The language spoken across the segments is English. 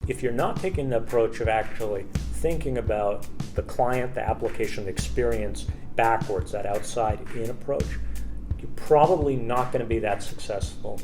If you're not taking the approach of actually thinking about the client, the application, the experience backwards, that outside-in approach, you're probably not going to be that successful.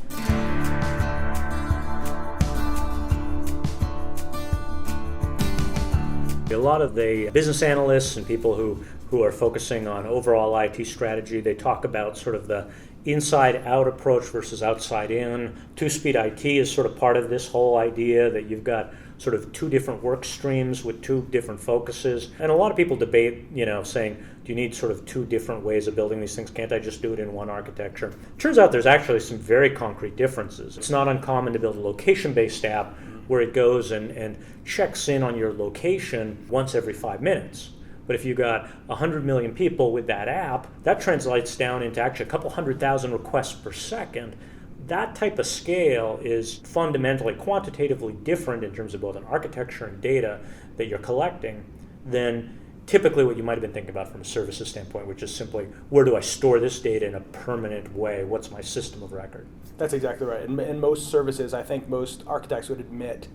A lot of the business analysts and people who are focusing on overall IT strategy, they talk about sort of the inside-out approach versus outside-in. Two-speed IT is sort of part of this whole idea that you've got sort of two different work streams with two different focuses. And a lot of people debate, saying, do you need sort of two different ways of building these things? Can't I just do it in one architecture? Turns out there's actually some very concrete differences. It's not uncommon to build a location-based app where it goes and checks in on your location once every 5 minutes. But if you got 100 million people with that app, that translates down into actually a couple 100,000 requests per second. That type of scale is fundamentally, quantitatively different in terms of both an architecture and data that you're collecting than typically what you might have been thinking about from a services standpoint, which is simply, where do I store this data in a permanent way? What's my system of record? That's exactly right. In most services, I think most architects would admit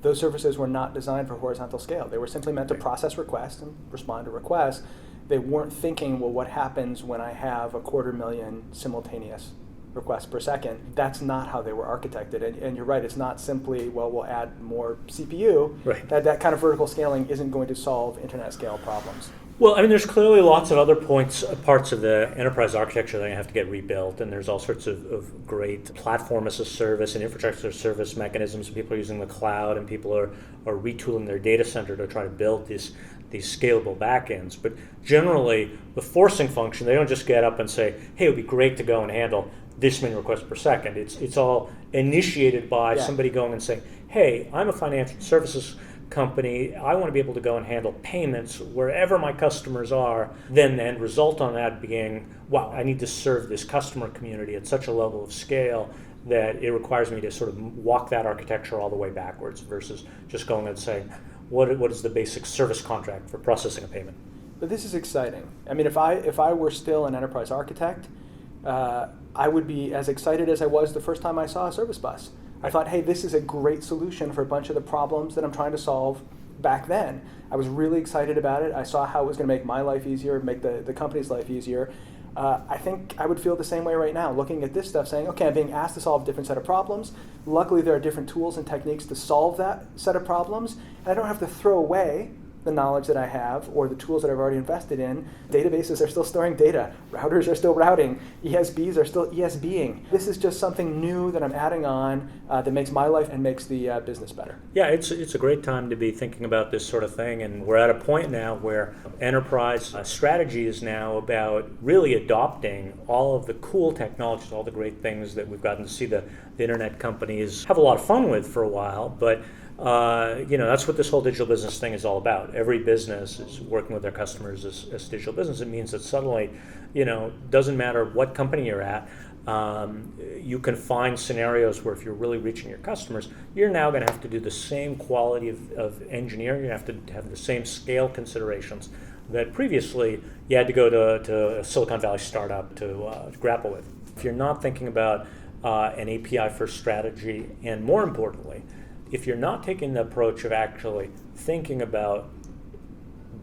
those services were not designed for horizontal scale. They were simply meant to process requests and respond to requests. They weren't thinking, well, what happens when I have 250,000 simultaneous requests per second? That's not how they were architected. And you're right, it's not simply, well, we'll add more CPU. Right. That kind of vertical scaling isn't going to solve internet scale problems. Well, there's clearly lots of other parts of the enterprise architecture that have to get rebuilt, and there's all sorts of great platform as a service and infrastructure as a service mechanisms. People are using the cloud, and people are retooling their data center to try to build these scalable backends. But generally, the forcing function, they don't just get up and say, hey, it would be great to go and handle this many requests per second. It's all initiated by somebody going and saying, hey, I'm a financial services company, I want to be able to go and handle payments wherever my customers are, then the end result on that being, wow, I need to serve this customer community at such a level of scale that it requires me to sort of walk that architecture all the way backwards versus just going and saying, what is the basic service contract for processing a payment? But this is exciting. If I were still an enterprise architect, I would be as excited as I was the first time I saw a service bus. I thought, hey, this is a great solution for a bunch of the problems that I'm trying to solve back then. I was really excited about it. I saw how it was going to make my life easier, make the company's life easier. I think I would feel the same way right now, looking at this stuff, saying, okay, I'm being asked to solve a different set of problems. Luckily, there are different tools and techniques to solve that set of problems, and I don't have to throw away the knowledge that I have or the tools that I've already invested in. Databases are still storing data. Routers are still routing. ESBs are still ESBing. This is just something new that I'm adding on that makes my life and makes the business better. Yeah, it's a great time to be thinking about this sort of thing, and we're at a point now where enterprise strategy is now about really adopting all of the cool technologies, all the great things that we've gotten to see the internet companies have a lot of fun with for a while, but that's what this whole digital business thing is all about. Every business is working with their customers as digital business. It means that suddenly, doesn't matter what company you're at, you can find scenarios where if you're really reaching your customers, you're now going to have to do the same quality of engineering. You have to have the same scale considerations that previously you had to go to a Silicon Valley startup to grapple with. If you're not thinking about an API-first strategy, and more importantly, if you're not taking the approach of actually thinking about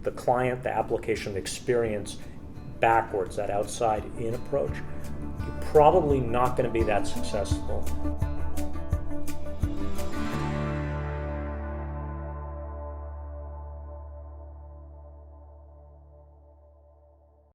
the client, the application, the experience backwards, that outside-in approach, you're probably not going to be that successful.